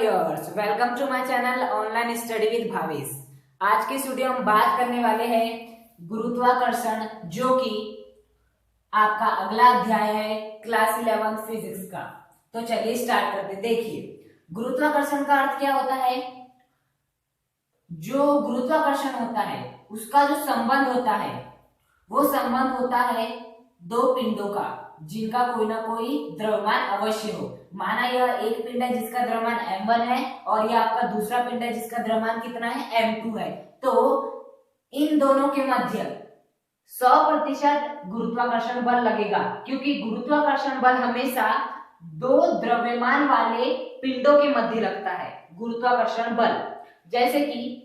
Viewers, welcome to my channel online study with Bhavesh. आज के video हम बात करने वाले हैं गुरुत्वाकर्षण, जो कि आपका अगला अध्याय है क्लास 11 फिजिक्स का। तो चलिए स्टार्ट करते हैं। देखिए, गुरुत्वाकर्षण का अर्थ क्या होता है। जो गुरुत्वाकर्षण होता है उसका जो संबंध होता है वो संबंध होता है दो पिंडों का, जिनका कोई ना कोई द्रव्यमान अवश्य हो। माना यह एक पिंड है जिसका द्रव्यमान m1 है और यह आपका दूसरा पिंड है जिसका द्रव्यमान कितना है, m2 है। तो इन दोनों के मध्य 100% गुरुत्वाकर्षण बल लगेगा, क्योंकि गुरुत्वाकर्षण बल हमेशा दो द्रव्यमान वाले पिंडों के मध्य लगता है। गुरुत्वाकर्षण बल, जैसे कि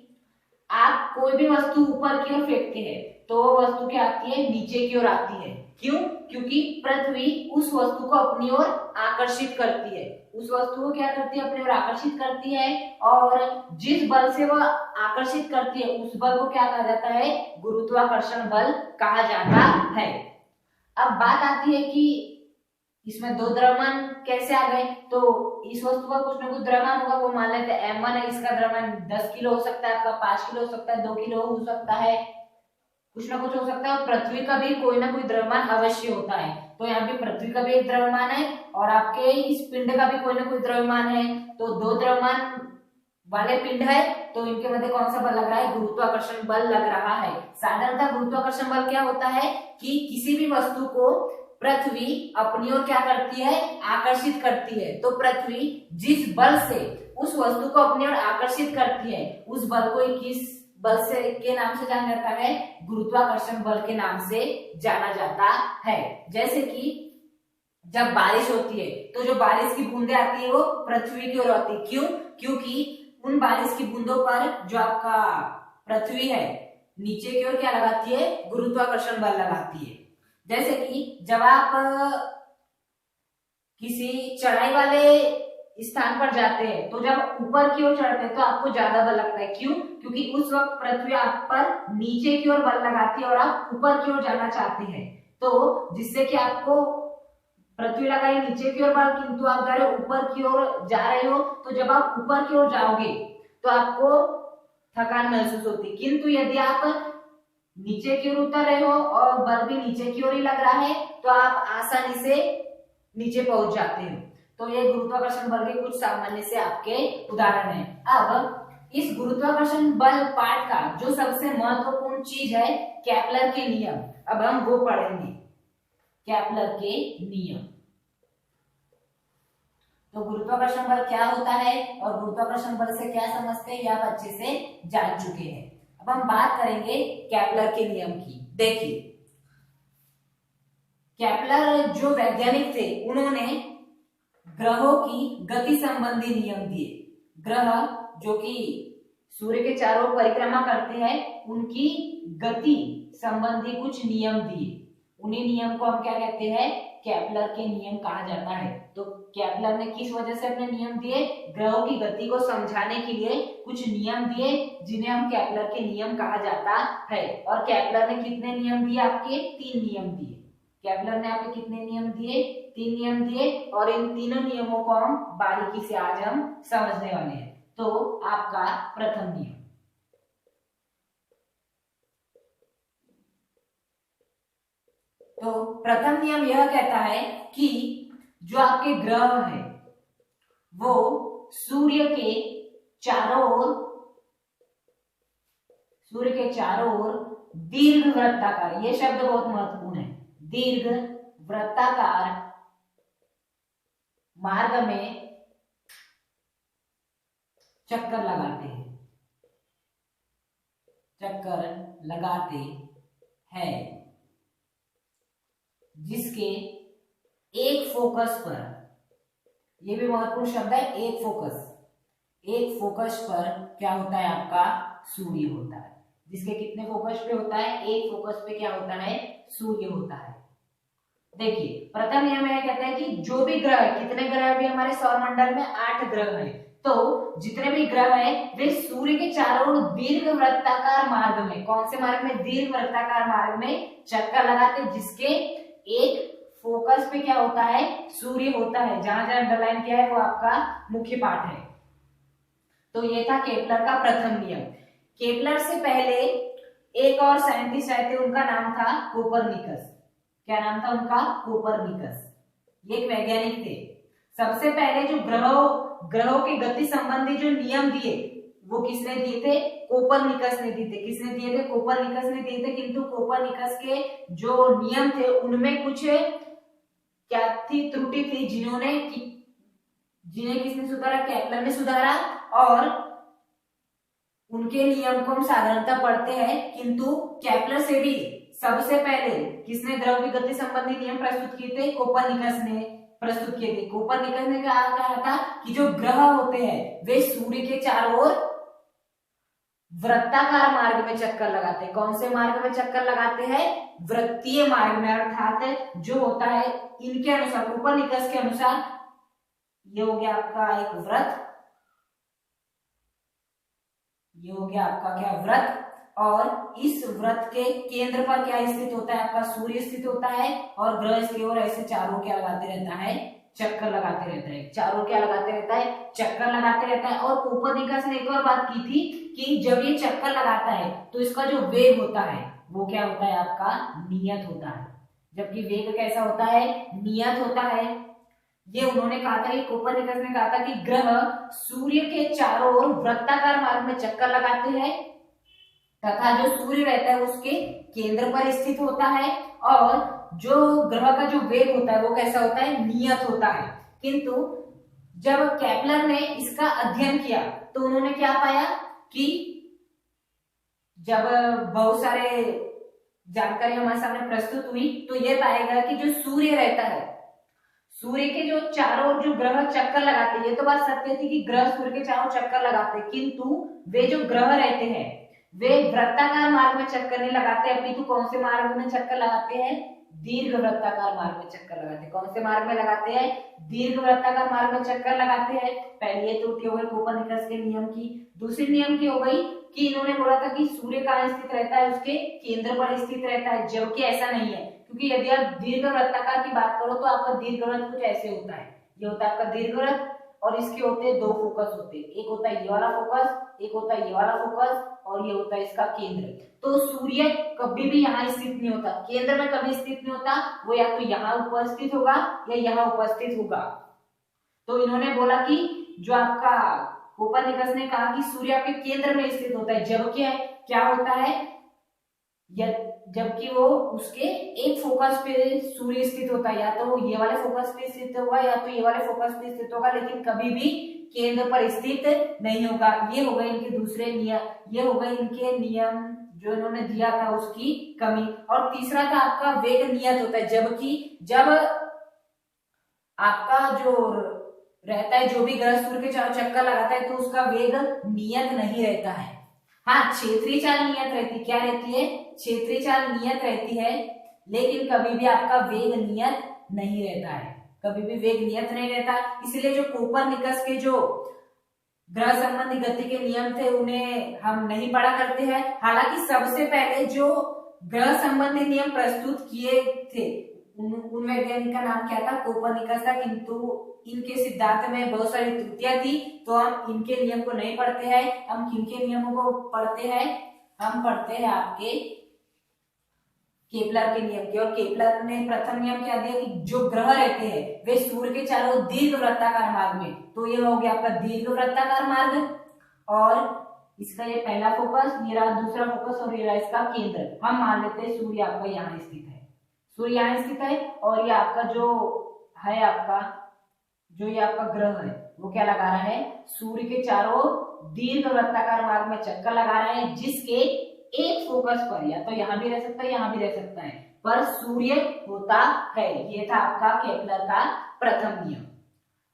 आप कोई भी वस्तु ऊपर की ओर फेंकते हैं तो वो वस्तु क्या आती है, नीचे की ओर आती है। क्यों? क्योंकि पृथ्वी उस वस्तु को अपनी ओर आकर्षित करती है। उस वस्तु को क्या करती है, अपनी ओर आकर्षित करती है, और जिस बल से वह आकर्षित करती है उस बल को क्या कहा जाता है, गुरुत्वाकर्षण बल कहा जाता है। अब बात आती है कि इसमें दो द्रव्यमान कैसे आ गए। तो इस वस्तु का कुछ ना कुछ द्रव्यमान होगा, वो मान लेते हैं m1 है, इसका द्रव्यमान 10 किलो हो सकता है, आपका 5 किलो हो सकता है, 2 किलो हो सकता है, कुछ ना कुछ हो सकता है। और पृथ्वी का भी कोई ना कोई द्रव्यमान अवश्य होता है। तो यहाँ पे पृथ्वी का भी एक द्रव्यमान है और आपके इस पिंड का भी कोई ना कोई द्रव्यमान है। तो दो द्रव्यमान वाले पिंड है, तो इनके मध्य कौन सा बल लग रहा है, गुरुत्वाकर्षण बल लग रहा है। साधारणतः गुरुत्वाकर्षण बल क्या होता है कि किसी भी वस्तु को पृथ्वी अपनी ओर क्या करती है, आकर्षित करती है। तो पृथ्वी जिस बल से उस वस्तु को अपनी ओर आकर्षित करती है उस बल को किस बल से के नाम से जाना जाता है, गुरुत्वाकर्षण बल के नाम से जाना जाता है। जैसे कि जब बारिश होती है तो जो बारिश की बूंदें आती है वो पृथ्वी की ओर आती है। क्यों? क्योंकि उन बारिश की बूंदों पर जो आपका पृथ्वी है नीचे की ओर क्या लगाती है, गुरुत्वाकर्षण बल लगाती है। जैसे कि जब आप किसी चढ़ाई वाले स्थान पर जाते हैं तो जब ऊपर की ओर चढ़ते हैं तो आपको ज्यादा बल लगता है। क्यों? क्योंकि उस वक्त पृथ्वी आप पर नीचे की ओर बल लगाती है और आप ऊपर की ओर जाना चाहते हैं। तो जिससे कि आपको पृथ्वी लगाई नीचे की ओर बल, किंतु आप जा रहे हो ऊपर की ओर जा रहे हो। तो जब आप ऊपर की ओर जाओगे तो आपको थकान महसूस होती है, किंतु यदि आप नीचे की ओर उतर रहे हो और बल भी नीचे की ओर ही लग रहा है तो आप आसानी से नीचे पहुंच जाते हो। तो ये गुरुत्वाकर्षण बल के कुछ सामान्य से आपके उदाहरण हैं। अब इस गुरुत्वाकर्षण बल पाठ का जो सबसे महत्वपूर्ण चीज है, केपलर के नियम। अब हम वो पढ़ेंगे, केपलर के नियम। तो गुरुत्वाकर्षण बल क्या होता है और गुरुत्वाकर्षण बल से क्या समझते हैं, ये आप अच्छे से जान चुके हैं। अब हम बात करेंगे केपलर के नियम की। देखिए, केपलर जो वैज्ञानिक थे उन्होंने ग्रहों की गति संबंधी नियम दिए। ग्रह जो कि सूर्य के चारों ओर परिक्रमा करते हैं उनकी गति संबंधी कुछ नियम दिए। उन्हीं नियम को हम क्या कहते हैं, केपलर के नियम कहा जाता है। तो केपलर ने किस वजह से अपने नियम दिए, ग्रहों की गति को समझाने के लिए कुछ नियम दिए, जिन्हें हम केपलर के नियम कहा जाता है। और केपलर ने कितने नियम दिए, आपके 3 नियम दिए। केपलर ने आपके कितने नियम दिए, 3 नियम दिए, और इन तीनों नियमों को हम बारीकी से आज हम समझने वाले हैं। तो आपका प्रथम नियम, तो प्रथम नियम यह कहता है कि जो आपके ग्रह है वो सूर्य के चारों ओर दीर्घ वृत्ताकार, ये शब्द बहुत महत्वपूर्ण है, दीर्घ वृत्ताकार मार्ग में चक्कर लगाते हैं, जिसके एक फोकस पर, यह भी महत्वपूर्ण शब्द है, एक फोकस पर क्या होता है, आपका सूर्य होता है। जिसके कितने फोकस पे होता है, एक फोकस पे क्या होता है, सूर्य होता है। देखिए, प्रथम नियम यह कहता है कि जो भी ग्रह, कितने ग्रह भी हमारे सौरमंडल में 8 ग्रह हैं, तो जितने भी ग्रह हैं वे सूर्य के चारों ओर दीर्घ वृत्ताकार मार्ग में, कौन से मार्ग में, दीर्घ वृत्ताकार मार्ग में चक्कर लगाते, जिसके एक फोकस पे क्या होता है, सूर्य होता है। जहां जहां अंडरलाइन किया है वो आपका मुख्य पाठ है। तो ये था केपलर का प्रथम नियम। केपलर से पहले एक और साइंटिस्ट आए थे, उनका नाम था कोपरनिकस। क्या नाम था उनका? कोपरनिकस। ये एक वैज्ञानिक थे। सबसे पहले जो ग्रहों की गति संबंधी जो नियम दिए वो किसने दिए थे? कोपरनिकस ने दिए थे। किसने दिए थे? कोपरनिकस ने दिए थे। किंतु कोपरनिकस के जो नियम थे उनमें कुछ क्या थी? त्रुटि थी, जिन्हें किसने सुधारा? केपलर ने सुधारा। और उनके नियम को हम साधारणतः पढ़ते हैं, किंतु केपलर से भी सबसे पहले किसने द्रव की गति संबंधी नियम प्रस्तुत किए थे? कोपरनिकस ने प्रस्तुत किए थे। कोपरनिकस ने कहा था कि जो ग्रह होते हैं वे सूर्य के चारों ओर वृत्ताकार मार्ग में चक्कर लगाते हैं। कौन से मार्ग में चक्कर लगाते हैं? वृत्तीय मार्ग में। अर्थात जो होता है इनके अनुसार, कोपरनिकस के अनुसार, ये हो गया आपका एक वृत्त, ये हो गया आपका क्या? वृत्त। और इस वृत्त के केंद्र पर क्या स्थित होता है? आपका सूर्य स्थित होता है। और ग्रह इसकी ओर ऐसे चारों क्या लगाते रहता है? चक्कर लगाते रहता है। चारों क्या लगाते रहता है? चक्कर लगाते रहता है। और कोपरनिकस ने एक और बात की थी कि जब ये चक्कर लगाता है तो इसका जो वेग होता है वो क्या होता है? आपका नियत होता है। जबकि वेग कैसा होता है? नियत होता है। ये उन्होंने कहा था, कोपरनिकस ने कहा था कि ग्रह सूर्य के चारों ओर वृत्ताकार मार्ग में चक्कर लगाते हैं तथा जो सूर्य रहता है उसके केंद्र पर स्थित होता है। और जो ग्रह का जो वेग होता है वो कैसा होता है? नियत होता है। किंतु जब केपलर ने इसका अध्ययन किया तो उन्होंने क्या पाया कि जब बहुत सारे जानकारी हमारे सामने प्रस्तुत हुई तो ये पाएगा कि जो सूर्य रहता है, सूर्य के जो चारों ओर जो ग्रह चक्कर लगाते हैं, ये तो बात सत्य थी कि ग्रह सूर्य के चारों चक्कर लगाते हैं, किंतु वे जो ग्रह रहते हैं वे वृत्ताकार मार्ग में चक्कर नहीं लगाते, अपितु कौन से मार्ग में चक्कर लगाते हैं? दीर्घ वृत्ताकार मार्ग में चक्कर लगाते हैं। कौन से मार्ग में लगाते हैं? दीर्घ वृत्ताकार मार्ग में चक्कर लगाते हैं। पहली ये त्रुटि हो गई कोपरनिकस के नियम की। दूसरी नियम की हो गई कि इन्होंने बोला था कि सूर्य कहाँ स्थित रहता है? उसके केंद्र पर स्थित रहता है, जबकि ऐसा नहीं है। क्योंकि यदि आप दीर्घ वृत्ताकार की बात करो तो आपका दीर्घ वृत्त कुछ ऐसे होता है। ये होता है आपका दीर्घ वृत्त और इसके होते हैं दो फोकस होते हैं। एक होता है ये वाला फोकस, एक होता है ये वाला फोकस, और ये होता है इसका केंद्र। तो सूर्य कभी भी यहाँ स्थित नहीं होता, केंद्र में कभी स्थित नहीं होता। वो या तो यहाँ उपस्थित होगा या यहाँ उपस्थित होगा। तो इन्होंने बोला कि जो आपका कोपरनिकस ने कहा कि सूर्य आपके केंद्र में स्थित होता है, जबकि क्या होता है? जबकि वो उसके एक फोकस पे सूर्य स्थित होता है, या तो वो ये वाले फोकस पे स्थित होगा या तो ये वाले फोकस पे स्थित होगा, लेकिन कभी भी केंद्र पर स्थित नहीं होगा। ये हो गए इनके दूसरे नियम, ये हो गए इनके नियम जो इन्होंने दिया था उसकी कमी। और तीसरा था आपका वेग नियत होता है, जबकि जब आपका जो रहता है, जो भी ग्रह सूर्य के चारों चक्कर लगाता है, तो उसका वेग नियत नहीं रहता है। हाँ, क्षेत्रीय चाल नियत रहती। क्या रहती है? क्षेत्रीय चाल नियत रहती है, लेकिन कभी भी आपका वेग नियत नहीं रहता है। कभी भी वेग नियत नहीं रहता। इसलिए जो कोपरनिकस के जो ग्रह संबंधी गति के नियम थे उन्हें हम नहीं पढ़ा करते हैं। हालांकि सबसे पहले जो ग्रह संबंधी नियम प्रस्तुत किए थे उन वैज्ञानिक का नाम क्या था? कोपरनिकस था। किंतु इनके सिद्धांत में बहुत सारी त्रुटियां थी, तो हम इनके नियम को नहीं पढ़ते हैं। हम किनके नियमों को पढ़ते हैं? हम पढ़ते हैं आपके केपलर के नियम के। और केपलर ने प्रथम नियम क्या दिया कि जो ग्रह रहते हैं वे सूर्य के चारों दीर्घ वृत्ताकार मार्ग में, तो ये हो गया आपका दीर्घ वृत्ताकार मार्ग। और इसका ये पहला फोकस, ये रहा दूसरा फोकस, और ये रहा इसका केंद्र। हम मान लेते हैं सूर्य आपका यहाँ स्थित है, सूर्य यहाँ स्थित है, और ये आपका जो है आपका जो ये आपका ग्रह है वो क्या लगा रहा है? सूर्य के चारों दीर्घ वृत्ताकार मार्ग में चक्कर लगा रहा है, जिसके एक फोकस पर, या तो यहाँ भी रह सकता है यहाँ भी रह सकता है, पर सूर्य होता है। ये था आपका केपलर का प्रथम नियम।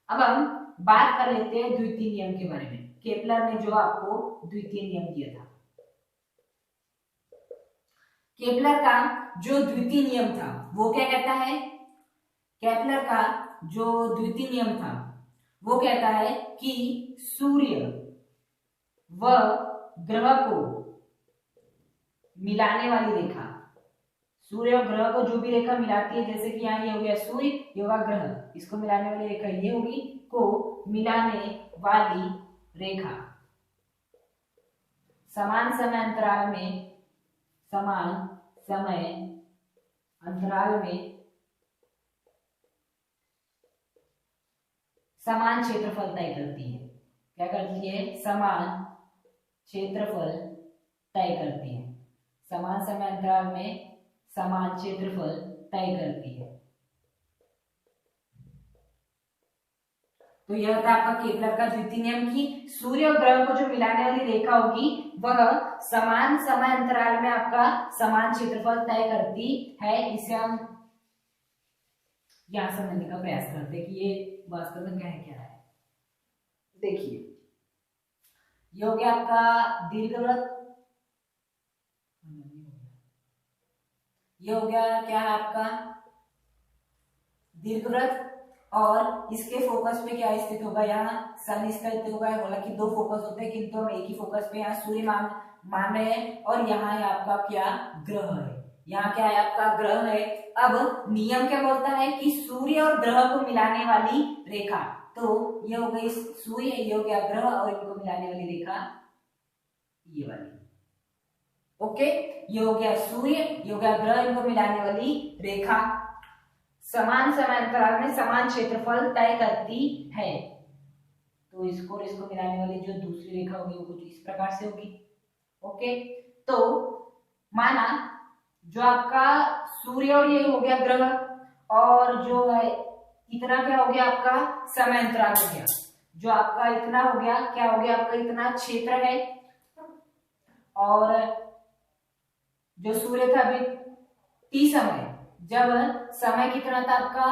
अब हम बात कर लेते हैं द्वितीय नियम के बारे में। केपलर ने जो आपको द्वितीय नियम दिया था, केपलर का जो द्वितीय नियम था वो क्या कहता है? केपलर का जो द्वितीय नियम था वो कहता है कि सूर्य व ग्रह को मिलाने वाली रेखा, सूर्य और ग्रह को जो भी रेखा मिलाती है, जैसे कि यहाँ ये हो गया सूर्य, ये होगा ग्रह, इसको मिलाने वाली रेखा ये होगी, को मिलाने वाली रेखा समान समय अंतराल में, समान समय अंतराल में समान क्षेत्रफल तय करती है। क्या करती है? समान क्षेत्रफल तय करती है। समान समय अंतराल में समान क्षेत्रफल तय करती है। तो यह था आपका केपलर का द्वितीय नियम कि सूर्य और ग्रह को जो मिलाने वाली रेखा होगी वह समान समय अंतराल में आपका समान क्षेत्रफल तय करती है। इसे हम यहां समझने का प्रयास करते हैं कि ये वास्तव में क्या है। देखिए, ये हो गया आपका दीर्घवृत्त, ये हो गया क्या है आपका दीर्घवृत्त, और इसके फोकस पे क्या स्थित होगा? यहाँ सन स्थित होगा। हालांकि दो फोकस होते हैं किंतु हम एक ही फोकस पे यहाँ सूर्य मान रहे हैं, और यहाँ है आपका क्या? ग्रह है। यहाँ क्या है? आपका ग्रह है। अब नियम क्या बोलता है कि सूर्य और ग्रह को मिलाने वाली रेखा, तो ये हो गई सूर्य, ये हो गया ग्रह, और इनको मिलाने वाली रेखा ये वाली। ओके, ये हो गया सूर्य, ये हो गया ग्रह, इनको मिलाने वाली रेखा समान समय अंतराल में समान क्षेत्रफल तय करती है। तो इसको और इसको मिलाने वाली जो दूसरी रेखा होगी वो कुछ इस प्रकार से होगी। ओके, तो माना जो आपका सूर्य और ये हो गया ग्रह, और जो है इतना क्या हो गया? आपका समय अंतराल हो गया। जो आपका इतना हो गया, क्या हो गया? आपका इतना क्षेत्र है, और जो सूर्य था अभी टी समय, जब समय कितना था आपका?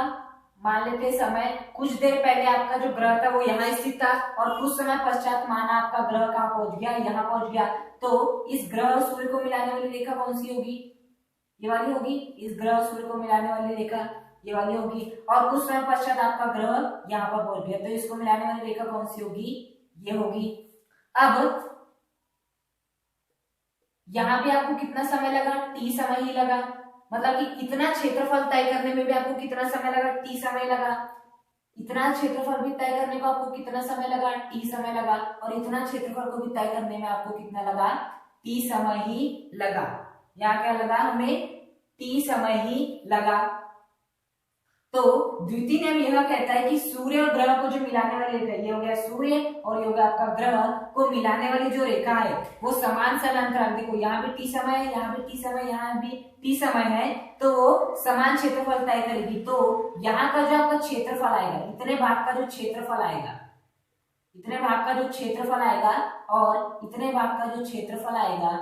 मान लेते समय कुछ देर पहले आपका जो ग्रह था वो यहाँ स्थित था, और कुछ समय पश्चात माना आपका ग्रह कहाँ पहुंच गया? यहाँ पहुंच गया। तो इस ग्रह और सूर्य को मिलाने वाली रेखा कौन सी होगी? ये वाली होगी। इस ग्रह और सूर्य को मिलाने वाली रेखा ये वाली होगी, और कुछ समय पश्चात आपका ग्रह यहाँ पर पहुंच गया, तो इसको मिलाने वाली रेखा कौन सी होगी? ये होगी। अब यहाँ पे आपको कितना समय लगा? टी समय ही लगा। मतलब कि इतना क्षेत्रफल तय करने में भी आपको कितना समय लगा? टी समय लगा। इतना क्षेत्रफल भी तय करने को आपको कितना समय लगा? टी समय लगा। और इतना क्षेत्रफल को भी तय करने में आपको कितना लगा? टी समय ही लगा। यहाँ क्या लगा? हमें टी समय ही लगा। तो द्वितीय नियम यह कहता है कि सूर्य और ग्रह को जो मिलाने वाली रेखा, ये हो गया सूर्य और ये हो गया आपका ग्रह को मिलाने वाली जो रेखा है वो समान समय अंतराल, देखो यहाँ भी टी समय है, यहाँ भी टी समय, यहाँ भी टी समय है, तो वो समान क्षेत्रफल तय करेगी। तो यहाँ का जो आपका क्षेत्रफल आएगा, इतने भाग का जो क्षेत्रफल आएगा, इतने भाग का जो क्षेत्रफल आएगा, और इतने भाग का जो क्षेत्रफल आएगा,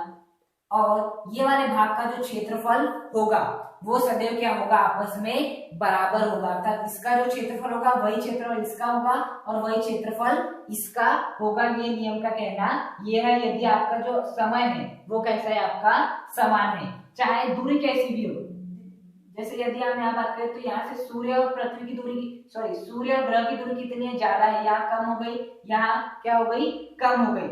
और ये वाले भाग का जो क्षेत्रफल होगा वो सदैव क्या होगा? आपस में बराबर होगा। अर्थात इसका जो क्षेत्रफल होगा वही क्षेत्रफल इसका होगा, और वही क्षेत्रफल इसका होगा। ये नियम का कहना ये है। यदि आपका जो समय है वो कैसा है? आपका समान है, चाहे दूरी कैसी भी हो। जैसे यदि हम यहाँ बात करें तो यहाँ से सूर्य और पृथ्वी की दूरी, सॉरी सूर्य और ग्रह की दूरी कितनी है? ज्यादा है। यहाँ कम हो गई, यहाँ क्या हो गई? कम हो गई।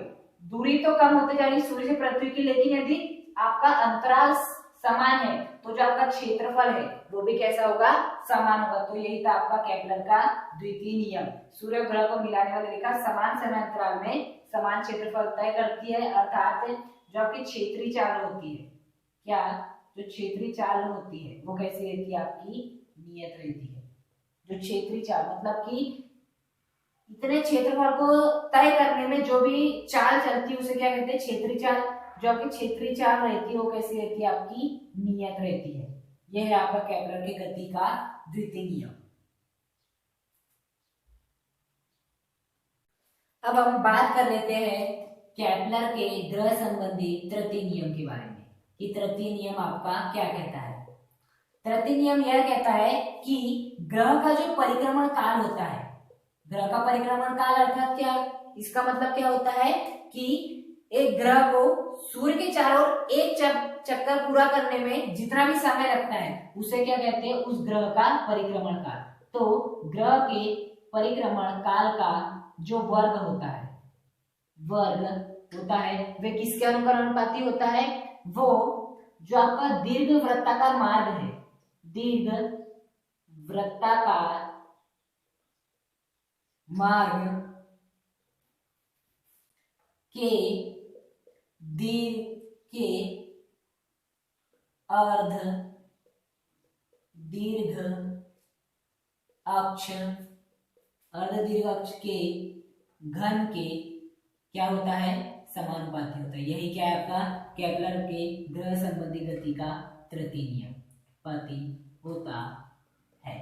दूरी तो कम होते जा रही सूर्य से पृथ्वी की, लेकिन यदि आपका अंतराल समान है तो जो आपका क्षेत्रफल है वो भी कैसा होगा? समान होगा। तो यही था आपका केपलर का द्वितीय नियम। सूर्य और ग्रह को मिलाने वाली रेखा समान समय अंतराल में समान क्षेत्रफल तय करती है। अर्थात जो आपकी क्षेत्रीय चाल होती है, क्या जो क्षेत्रीय चाल होती है वो कैसी रहती है? आपकी नियत रहती है। जो क्षेत्रीय चाल मतलब कि इतने क्षेत्रफल को तय करने में जो भी चाल चलती है उसे क्या कहते हैं? क्षेत्रीय चाल। जो आपकी क्षेत्रीय चाल रहती है वो कैसी रहती है? आपकी नियत रहती है। यह है आपका केपलर की गति का द्वितीय नियम। अब हम बात कर लेते हैं केपलर के ग्रह संबंधी तृतीय नियम के बारे में कि तृतीय नियम आपका क्या कहता है। तृतीय नियम यह कहता है कि ग्रह का जो परिक्रमण काल होता है, ग्रह का परिक्रमण काल अर्थात क्या? इसका मतलब क्या होता है कि एक ग्रह को सूर्य के चारों ओर एक चक्कर पूरा करने में जितना भी समय लगता है उसे क्या कहते हैं? उस ग्रह का परिक्रमण काल। तो ग्रह के परिक्रमण काल का जो वर्ग होता है, वे किसके अनुपाती होता है? वो जो आपका दीर्घ वृत्ताकार मार्ग है, दीर्घ वृत्ताकार मार्ग के दीर्घ के अर्ध दीर्घ अक्ष अर्ध दीर्घ अक्ष के घन के क्या होता है, समानुपाती होता है। यही क्या है आपका केपलर के ग्रह संबंधी गति का तृतीय नियम पाती होता है।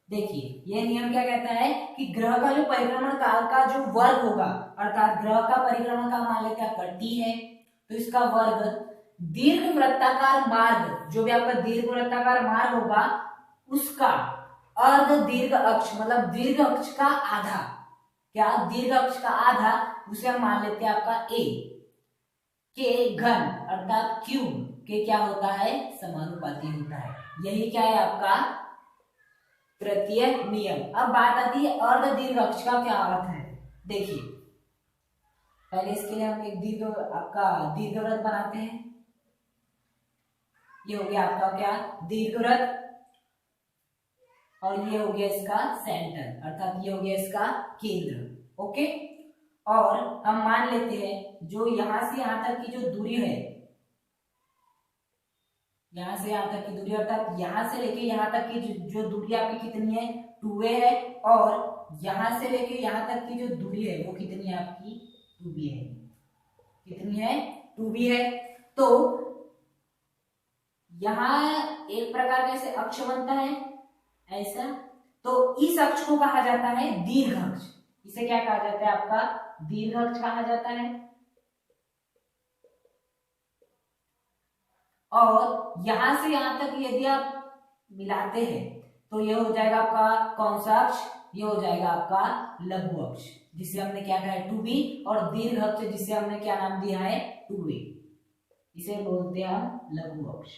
देखिए यह नियम क्या कहता है कि ग्रह का जो परिक्रमण काल का जो वर्ग होगा, अर्थात ग्रह का परिक्रमण काल मान लेते हैं टी है, तो इसका वर्ग दीर्घ वृत्ताकार मार्ग, जो भी आपका दीर्घ वृत्ताकार मार्ग होगा उसका अर्ध दीर्घ अक्ष मतलब दीर्घ अक्ष का आधा, क्या दीर्घ अक्ष का आधा, उसे हम मान लेते हैं आपका ए के घन अर्थात क्यूब के क्या होता है, समानुपाती होता है। यही क्या है आपका तृतीय नियम। अब बात आती है अर्ध दीर्घ अक्ष का क्या अर्थ है। देखिए पहले इसके लिए हम एक दीर्घ आपका दीर्घवृत्त बनाते हैं। ये हो गया आपका क्या दीर्घवृत्त, और ये हो गया इसका सेंटर अर्थात ये हो गया इसका केंद्र। ओके, और हम मान लेते हैं जो यहां से यहां तक की जो दूरी है, यहां से यहां तक की दूरी अर्थात यहां से लेके यहां तक की जो दूरी आपकी कितनी है 2a है, और यहां से लेके यहां तक की जो दूरी है वो कितनी है आपकी 2b है। कितनी है 2b है। तो यहां एक प्रकार का ऐसे अक्ष बनता है ऐसा, तो इस अक्ष को कहा जाता है दीर्घ अक्ष। इसे क्या कहा जाता है आपका दीर्घ अक्ष कहा जाता है। और यहां से यहां तक यदि आप मिलाते हैं तो ये हो जाएगा आपका कौन सा अक्ष, ये हो जाएगा आपका लघु अक्ष, जिसे हमने क्या कहा है 2b, और दीर्घ अक्ष जिसे हमने क्या नाम दिया है 2a। इसे बोलते हैं हम लघु अक्ष।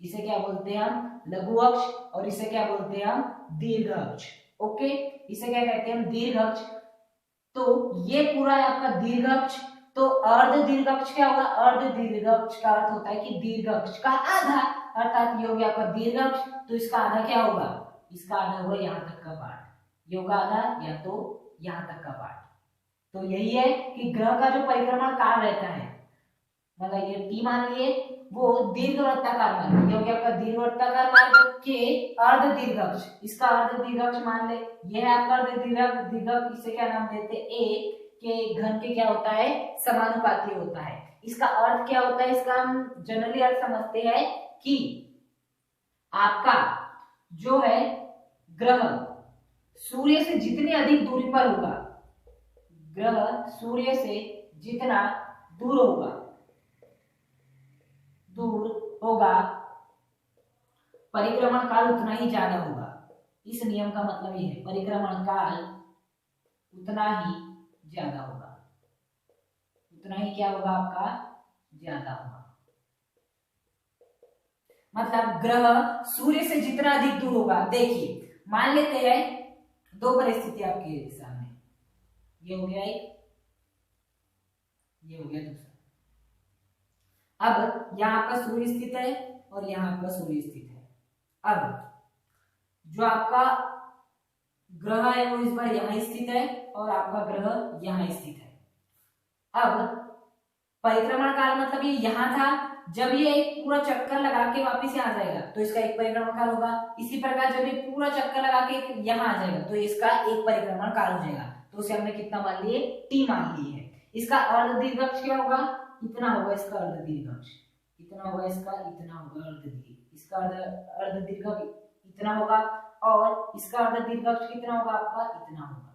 इसे क्या बोलते हैं हम लघु अक्ष, और इसे क्या बोलते हैं हम दीर्घ अक्ष। ओके, इसे क्या कहते हैं हम दीर्घ अक्ष। तो ये पूरा है आपका दीर्घ अक्ष। तो अर्ध दीर्घ अक्ष क्या होगा, अर्ध दीर्घ अक्ष का अर्थ होता है कि दीर्घ अक्ष का आधा, अर्थात ये हो गया आपका दीर्घ अक्ष, तो इसका आधा क्या होगा, इसका आधा होगा यहाँ तक का पार्ट, ये होगा आधा या तो यहाँ तक का पार्ट। तो यही है कि ग्रह का जो परिक्रमण काल रहता है, मतलब ये टी मान लिए, वो दीर्घवृत्ताकार मार्ग, ये हो गया आपका दीर्घवृत्ताकार मार्ग के अर्ध दीर्घ अक्ष, इसका अर्ध दीर्घ अक्ष मान ले, यह है आपका अर्ध दीर्घ अक्ष, इसे क्या नाम देते हैं ए के घन के क्या होता है समानुपाती होता है। इसका अर्थ क्या होता है, इसका हम जनरली अर्थ समझते हैं कि आपका जो है ग्रह सूर्य से जितनी अधिक दूरी पर होगा, ग्रह सूर्य से जितना दूर होगा परिक्रमण काल उतना ही ज्यादा होगा। इस नियम का मतलब ये है परिक्रमण काल उतना ही ज्यादा होगा, उतना ही क्या होगा आपका ज्यादा होगा। मतलब ग्रह सूर्य से जितना अधिक दूर होगा, देखिए मान लेते हैं दो परिस्थिति आपके सामने, ये हो गया एक, ये हो गया दूसरा। अब यहाँ पर सूर्य स्थित है और यहाँ पर सूर्य स्थित है। अब जो आपका ग्रह है वो इस बार यहाँ स्थित है और आपका ग्रह यहाँ स्थित है। अब परिक्रमण काल मतलब ये यहाँ था, जब ये एक पूरा चक्कर लगा के वापिस यहाँ आ जाएगा तो इसका एक परिक्रमण काल होगा। इसी प्रकार जब ये पूरा चक्कर लगा के यहाँ आ जाएगा तो इसका एक परिक्रमण काल हो जाएगा। तो उसे हमने कितना मान लिए टी मान लिए है। इसका अर्ध दीर्घ अक्ष क्या होगा, इतना होगा इसका अर्ध दीर्घ अक्ष, इतना होगा इसका, इतना होगा अर्ध दीर्घ, इसका अर्ध दीर्घ इतना होगा, और इसका अर्ध दीर्घ अक्ष कितना होगा आपका, इतना होगा।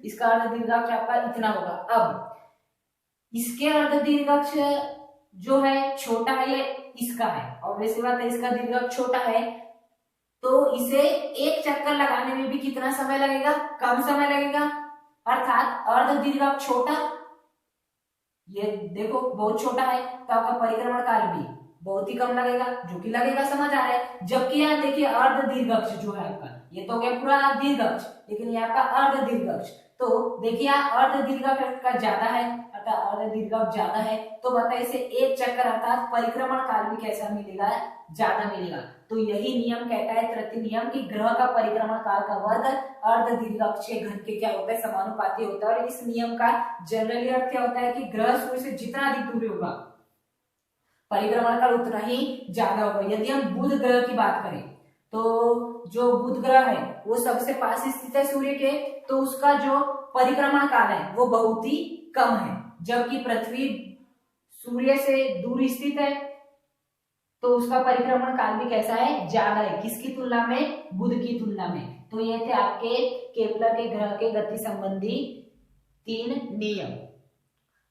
इसका अर्ध दीर्घ अक्ष आपका इतना होगा। अब इसके अर्ध दीर्घ अक्ष जो है छोटा है या इसका है, और वैसे बात है इसका दीर्घ अक्ष छोटा है, तो इसे एक चक्कर लगाने में भी कितना समय लगेगा, कम समय लगेगा। अर्थात अर्ध दीर्घ अक्ष छोटा, ये देखो बहुत छोटा है, तो आपका परिक्रमण काल भी बहुत ही कम लगेगा, जो कि लगेगा समझ आ रहा है। जबकि यहाँ देखिए अर्ध दीर्घ अक्ष जो है आपका, ये तो हो गया पूरा दीर्घ अक्ष, लेकिन ये आपका अर्ध दीर्घ अक्ष, तो देखिए यहाँ अर्ध दीर्घक का ज्यादा है, अर्थात अर्ध दीर्घक ज्यादा है, तो बताइए इसे एक चक्कर अर्थात परिक्रमण काल भी कैसा मिलेगा, ज्यादा मिलेगा। तो यही नियम कहता है तृतीय नियम कि ग्रह का परिक्रमण काल का वर्ग अर्ध दीर्घक के घन के क्या होता है, समानुपाती होता है। और इस नियम का जनरली अर्थ क्या होता है कि ग्रह सूर्य से जितना अधिक दूरी होगा परिक्रमण काल उतना ही ज्यादा होगा। यदि हम बुध ग्रह की बात करें तो जो बुध ग्रह है वो सबसे पास स्थित है सूर्य के, तो उसका जो परिक्रमण काल है वो बहुत ही कम है, जबकि पृथ्वी सूर्य से दूर स्थित है तो उसका परिक्रमण काल भी कैसा है, ज्यादा है। किसकी तुलना में, बुध की तुलना में। तो ये थे आपके केपलर के ग्रह के गति संबंधी 3 नियम।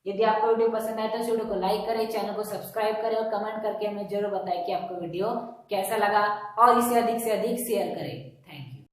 यदि आपको वीडियो पसंद आए तो इस वीडियो को लाइक करें, चैनल को सब्सक्राइब करें और कमेंट करके हमें जरूर बताएं कि आपको वीडियो कैसा लगा, और इसे अधिक से अधिक शेयर करें।